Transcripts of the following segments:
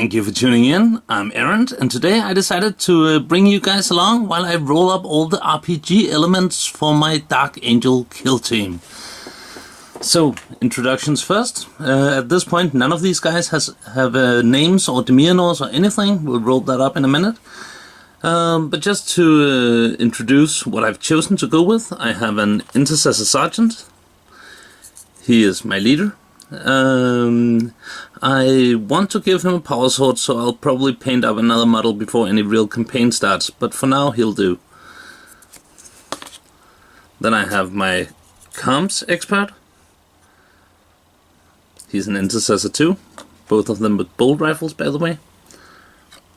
Thank you for tuning in. I'm Errant, and today I decided to bring you guys along while I roll up all the RPG elements for my Dark Angel kill team. So, introductions first. At this point, none of these guys have names or demeanors or anything. We'll roll that up in a minute. But just to introduce what I've chosen to go with, I have an Intercessor Sergeant. He is my leader. I want to give him a power sword, so I'll probably paint up another model before any real campaign starts, but for now he'll do. Then I have my comms expert. He's an intercessor too, both of them with bolt rifles, by the way.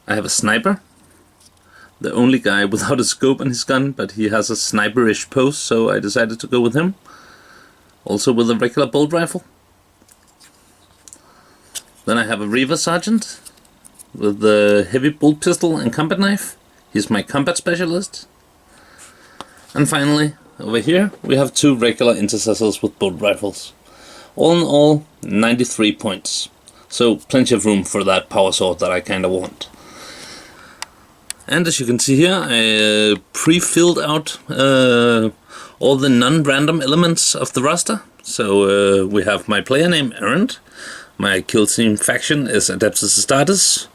I have a sniper, the only guy without a scope on his gun, but he has a sniperish pose, so I decided to go with him. Also with a regular bolt rifle. Then I have a Reaver Sergeant with the heavy bolt pistol and combat knife. He's my combat specialist. And finally, over here, we have two regular intercessors with bolt rifles. All in all, 93 points. So plenty of room for that power sword that I kinda want. And as you can see here, I pre-filled out all the non-random elements of the roster. So we have my player name, Errant. My kill team faction is Adeptus Astartes.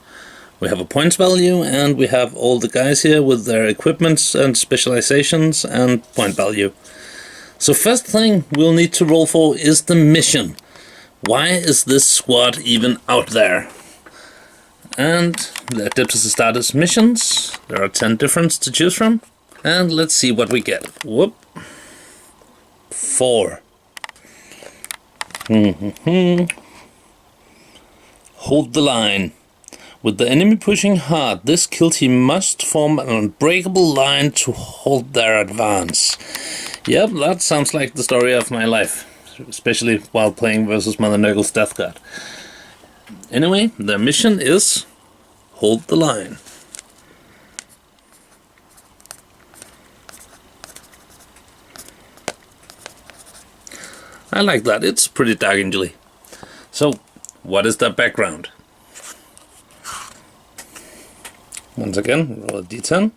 We have a points value, and we have all the guys here with their equipments and specializations and point value. So first thing we'll need to roll for is the mission. Why is this squad even out there? And the Adeptus Astartes missions, there are 10 different to choose from. And let's see what we get. Whoop. 4. Hold the line. With the enemy pushing hard, this kill team must form an unbreakable line to hold their advance. Yep, that sounds like the story of my life, especially while playing versus Mother Nurgle's Death Guard. Anyway, their mission is hold the line. I like that, it's pretty Dark Angel-y. So, what is their background? Once again, roll a d10.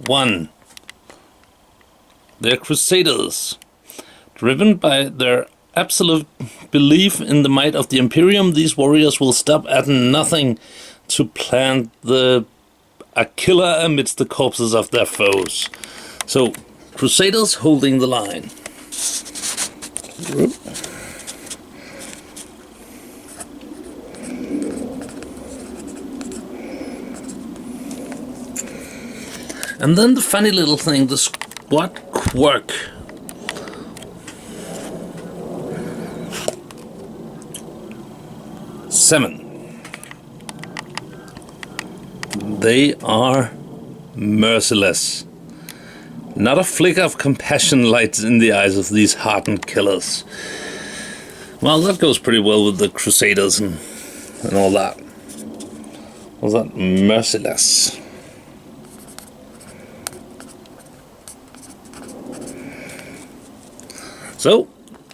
1. They're Crusaders. Driven by their absolute belief in the might of the Imperium, these warriors will stop at nothing to plant a killer amidst the corpses of their foes. So, Crusaders holding the line. Whoop. And then the funny little thing, the squad quirk. Seven. They are merciless. Not a flicker of compassion lights in the eyes of these hardened killers. Well, that goes pretty well with the Crusaders and all that. Was that merciless? So,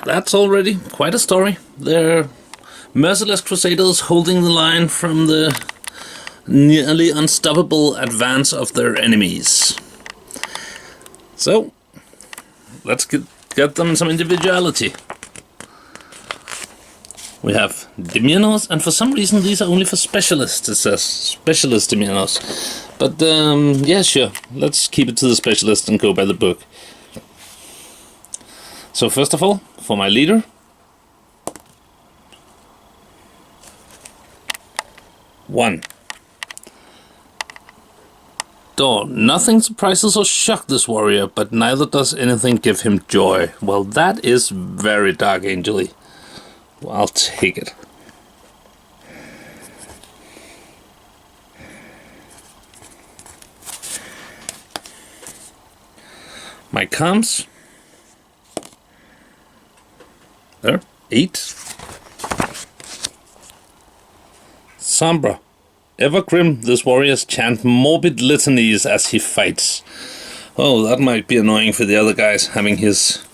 that's already quite a story. They're merciless Crusaders holding the line from the nearly unstoppable advance of their enemies. So, let's get them some individuality. We have demeanors, and for some reason these are only for specialists. It says specialist demeanors. But yeah, sure. Let's keep it to the specialist and go by the book. So first of all, for my leader, one. Nothing surprises or shocks this warrior, but neither does anything give him joy. Well, that is very Dark Angel-y. Well, I'll take it. My comms. There, 8. Sombra. Ever grim, this warrior's chant morbid litanies as he fights. Oh, that might be annoying for the other guys, having his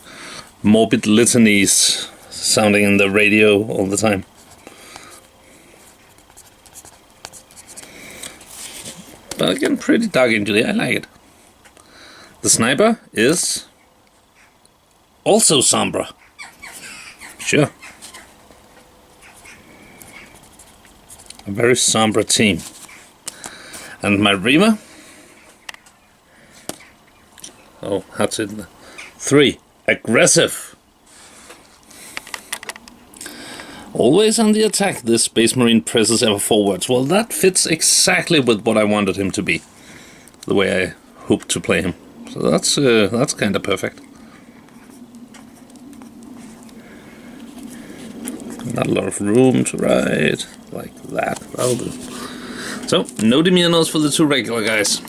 morbid litanies sounding in the radio all the time. But again, pretty dark angel-y, I like it. The sniper is also Sombra. Sure. A very Sombra team. And my Reaver. Oh, that's it. 3. Aggressive. Always on the attack, this Space Marine presses ever forwards. Well, that fits exactly with what I wanted him to be. The way I hoped to play him. So that's kind of perfect. Not a lot of room to ride. Like that. That'll do. So, no Demianos for the 2 regular guys.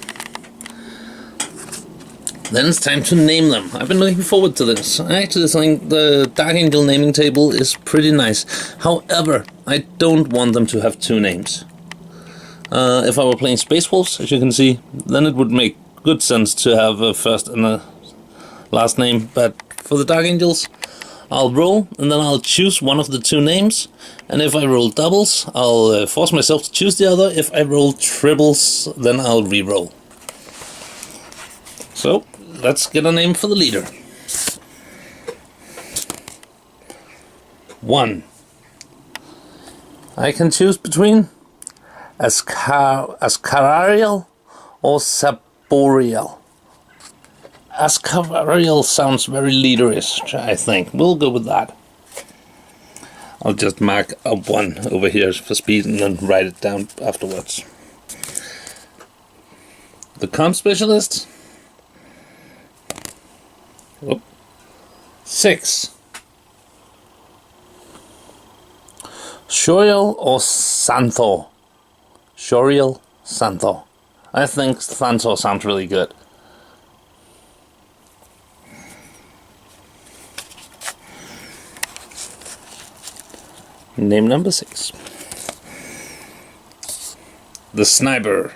Then it's time to name them. I've been looking forward to this. I actually think the Dark Angel naming table is pretty nice. However, I don't want them to have 2 names. If I were playing Space Wolves, as you can see, then it would make good sense to have a first and a last name. But for the Dark Angels, I'll roll, and then I'll choose one of the 2 names. And if I roll doubles, I'll force myself to choose the other. If I roll triples, then I'll re-roll. So, let's get a name for the leader. 1. I can choose between Ascararial or Saborial. Ascararial sounds very leaderish, I think. We'll go with that. I'll just mark a 1 over here for speed and then write it down afterwards. The comp specialist. 6. Shoriel or Xanthor? Shoriel, Xanthor. I think Xanthor sounds really good. Name number 6. The Sniper.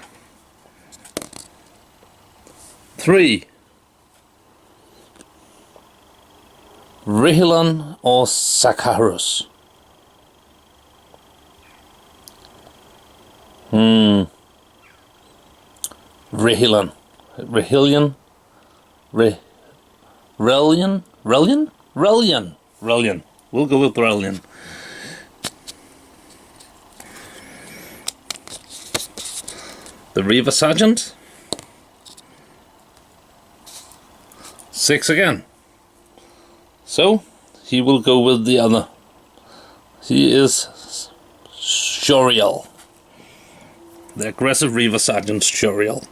3. Rihilon or Sakarus? Rihilon. Rihilion? Relian? Relian? Relian. Relian. We'll go with Relian. The Reaver Sergeant. 6 again. So, he will go with the other. He is Shoriel. The aggressive Reaver Sergeant Shoriel.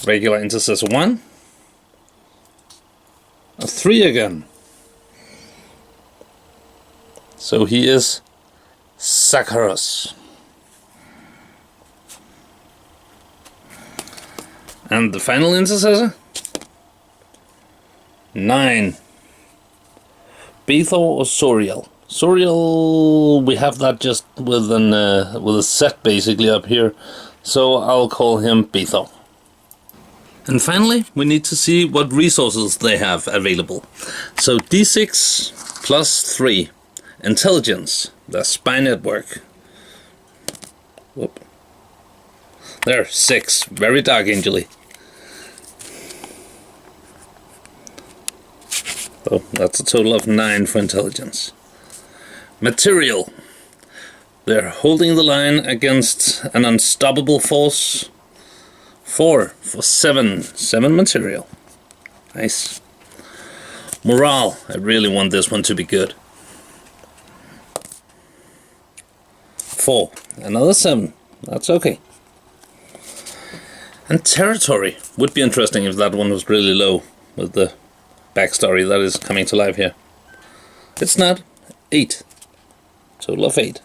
Regular Intercessor 1. A 3 again. So he is Sakarus. And the final Intercessor? 9. Bethor or Soriel? Soriel, we have that just with a set basically up here, so I'll call him Bethor. And finally, we need to see what resources they have available. So D6 plus 3. Intelligence, the spy network. Whoop. There, 6. Very dark angel-y. Oh, that's a total of 9 for intelligence. Material. They're holding the line against an unstoppable force. 4 for 7. 7 material. Nice. Morale. I really want this one to be good. 4. Another 7. That's okay. And territory. Would be interesting if that one was really low with the backstory that is coming to life here. It's not. 8. Total of 8.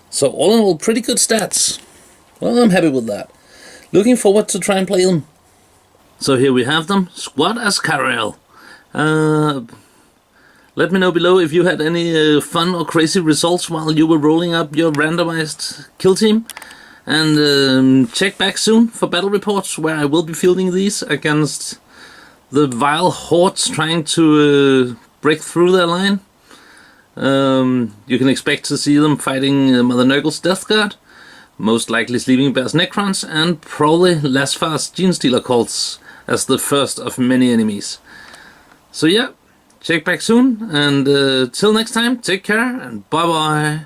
So all in all, pretty good stats. Well, I'm happy with that. Looking forward to try and play them. So here we have them. Squad Ascararial. Let me know below if you had any fun or crazy results while you were rolling up your randomized kill team. And check back soon for battle reports where I will be fielding these against the vile hordes trying to break through their line. You can expect to see them fighting Mother Nurgle's Death Guard. most likely Sleeping Bears Necrons, and probably less fast Genestealer cults as the first of many enemies. So yeah, check back soon, and till next time, take care, and bye bye.